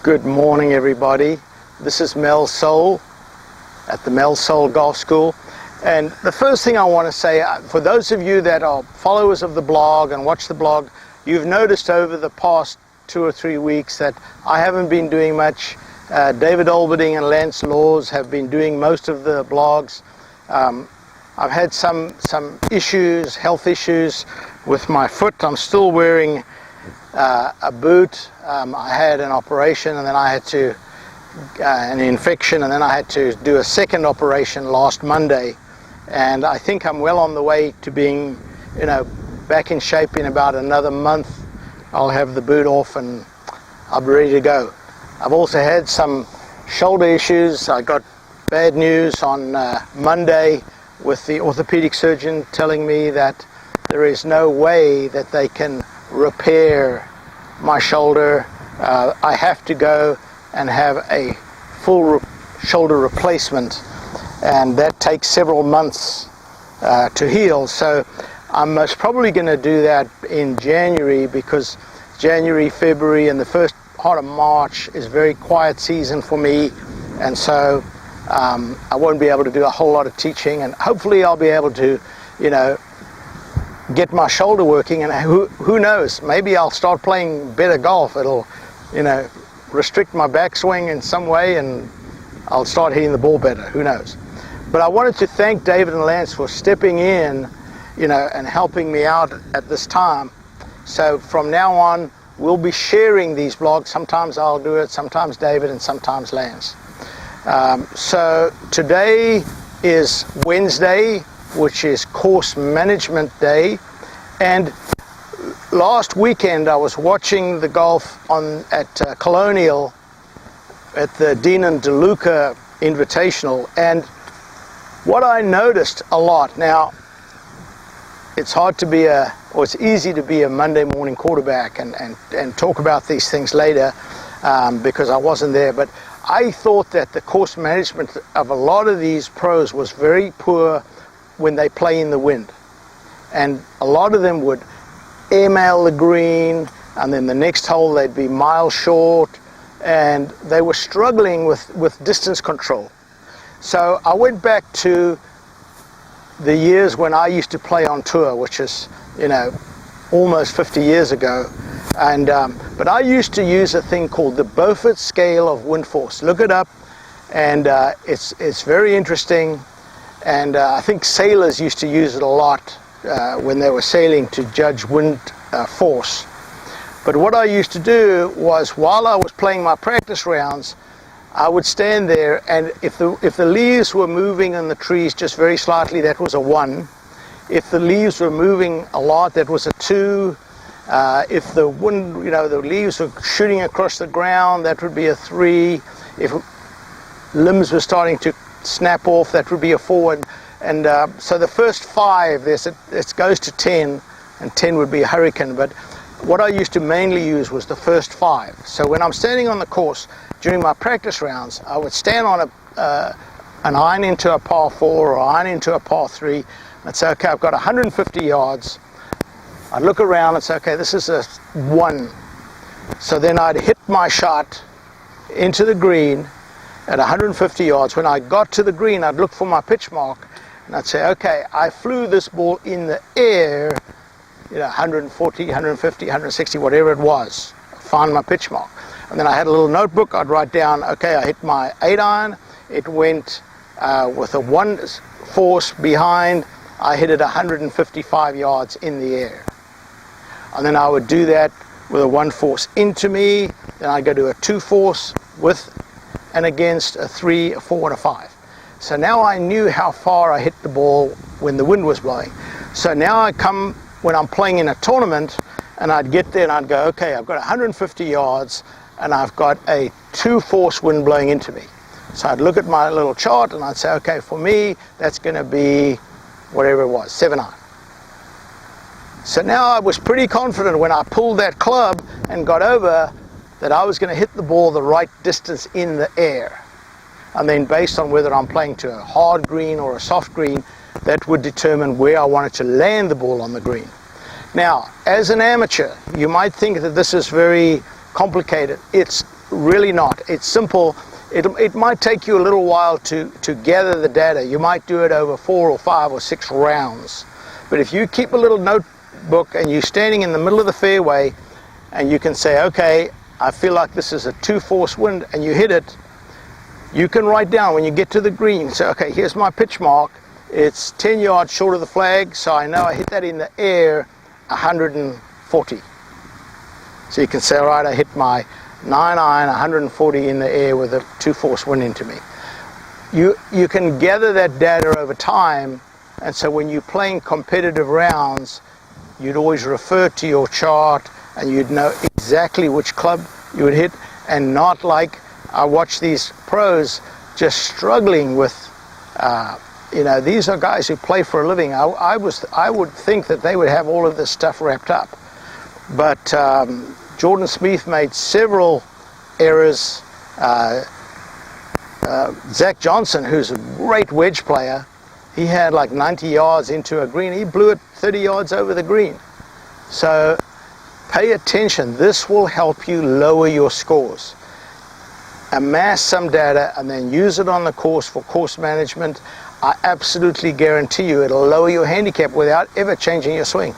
Good morning, everybody. This is Mel Soul at the Mel Soul Golf School. And the first thing I want to say, for those of you that are followers of the blog and watch the blog, you've noticed over the past 2 or 3 weeks that I haven't been doing much. David Olberding and Lance Laws have been doing most of the blogs. I've had some issues, health issues with my foot. I'm still wearing a boot. I had an operation, and then I had to an infection, and then I had to do a second operation last Monday, and I think I'm well on the way to being back in shape. In about another month I'll have the boot off and I'll be ready to go. I've also had some shoulder issues. I got bad news on Monday with the orthopedic surgeon telling me that there is no way that they can repair my shoulder. I have to go and have a full shoulder replacement, and that takes several months to heal. So I'm most probably going to do that in January, because January, February, and the first part of March is very quiet season for me, and so I won't be able to do a whole lot of teaching, and hopefully I'll be able to get my shoulder working, and who knows, maybe I'll start playing better golf. It'll restrict my backswing in some way, and I'll start hitting the ball better. Who knows? But I wanted to thank David and Lance for stepping in and helping me out at this time. So from now on we'll be sharing these blogs. Sometimes I'll do it, sometimes David, and sometimes Lance. So today is Wednesday, which is course management day, and last weekend I was watching the golf at Colonial at the Dean and DeLuca Invitational, and what I noticed a lot, now it's easy to be a Monday morning quarterback and talk about these things later because I wasn't there, but I thought that the course management of a lot of these pros was very poor when they play in the wind. And a lot of them would airmail the green, and then the next hole they'd be miles short, and they were struggling with distance control. So I went back to the years when I used to play on tour, which is almost 50 years ago, and but I used to use a thing called the Beaufort scale of wind force. Look it up, and it's very interesting. And I think sailors used to use it a lot when they were sailing to judge wind force. But what I used to do was, while I was playing my practice rounds, I would stand there, and if the leaves were moving in the trees just very slightly, that was a 1. If the leaves were moving a lot, that was a 2. If the wind, the leaves were shooting across the ground, that would be a 3. If limbs were starting to snap off, that would be a 4, and so the first 5, it goes to 10, and 10 would be a hurricane. But what I used to mainly use was the first 5. So when I'm standing on the course during my practice rounds, I would stand on an iron into a par 4 or iron into a par 3. I'd say, okay, I've got 150 yards. I'd look around and say, okay, this is a 1. So then I'd hit my shot into the green at 150 yards. When I got to the green, I'd look for my pitch mark, and I'd say, okay, I flew this ball in the air, 140, 150, 160, whatever it was. Find my pitch mark. And then I had a little notebook. I'd write down, okay, I hit my 8 iron. It went with a 1 force behind. I hit it 155 yards in the air. And then I would do that with a 1 force into me. Then I'd go to a 2 force with and against, a 3, a 4, and a 5. So now I knew how far I hit the ball when the wind was blowing. So now I come, when I'm playing in a tournament, and I'd get there and I'd go, okay, I've got 150 yards and I've got a 2 force wind blowing into me. So I'd look at my little chart and I'd say, okay, for me, that's going to be whatever it was, 7 iron. So now I was pretty confident when I pulled that club and got over that I was going to hit the ball the right distance in the air. And then based on whether I'm playing to a hard green or a soft green, that would determine where I wanted to land the ball on the green. Now, as an amateur, you might think that this is very complicated. It's really not. It's simple. It might take you a little while to gather the data. You might do it over 4 or 5 or 6 rounds. But if you keep a little notebook and you're standing in the middle of the fairway and you can say, okay, I feel like this is a 2-force wind, and you hit it, you can write down when you get to the green, say, okay, here's my pitch mark. It's 10 yards short of the flag, so I know I hit that in the air 140. So you can say, all right, I hit my 9-iron 140 in the air with a 2-force wind into me. You can gather that data over time, and so when you're playing competitive rounds, you'd always refer to your chart and you'd know exactly which club you would hit, and not like I watch these pros just struggling with, these are guys who play for a living. I would think that they would have all of this stuff wrapped up. But Jordan Spieth made several errors. Zach Johnson, who's a great wedge player, he had like 90 yards into a green. He blew it 30 yards over the green. So pay attention. This will help you lower your scores. Amass some data and then use it on the course for course management. I absolutely guarantee you it'll lower your handicap without ever changing your swing.